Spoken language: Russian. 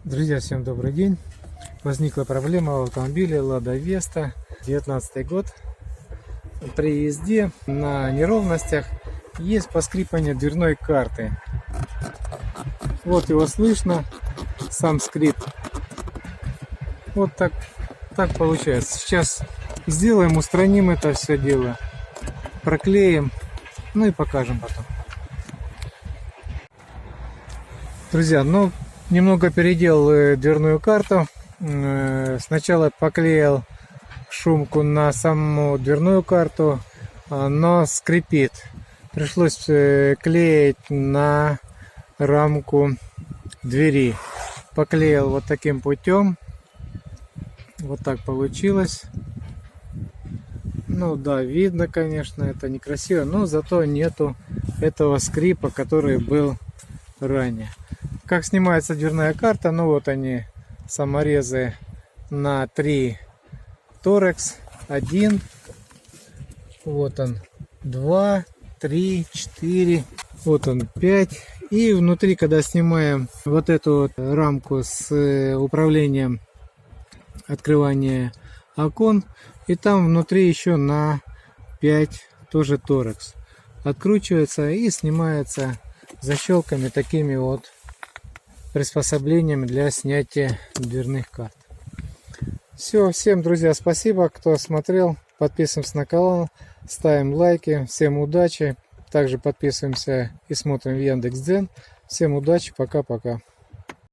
Друзья, всем добрый день. Возникла проблема в автомобиле Lada Vesta, 19 год. При езде на неровностях есть поскрипывание дверной карты. Вот его слышно, сам скрип. Вот так получается. Сейчас сделаем, устраним это все дело, проклеим, ну и покажем потом. Друзья, немного переделал дверную карту. Сначала поклеил шумку на саму дверную карту, но скрипит. Пришлось клеить на рамку двери. Поклеил вот таким путем. Вот так получилось. Ну да, видно, конечно, это некрасиво, но зато нету этого скрипа, который был ранее. Как снимается дверная карта? Ну вот они, саморезы на 3 торекс. 1, вот он 2, 3, 4, вот он 5. И внутри, когда снимаем вот эту вот рамку с управлением открывания окон, и там внутри еще на 5 тоже торекс. Откручивается и снимается защелками, такими вот приспособлениями для снятия дверных карт. Все, всем, друзья, спасибо, кто смотрел. Подписываемся на канал, ставим лайки. Всем удачи. Также подписываемся и смотрим в Яндекс.Дзен. Всем удачи, пока-пока.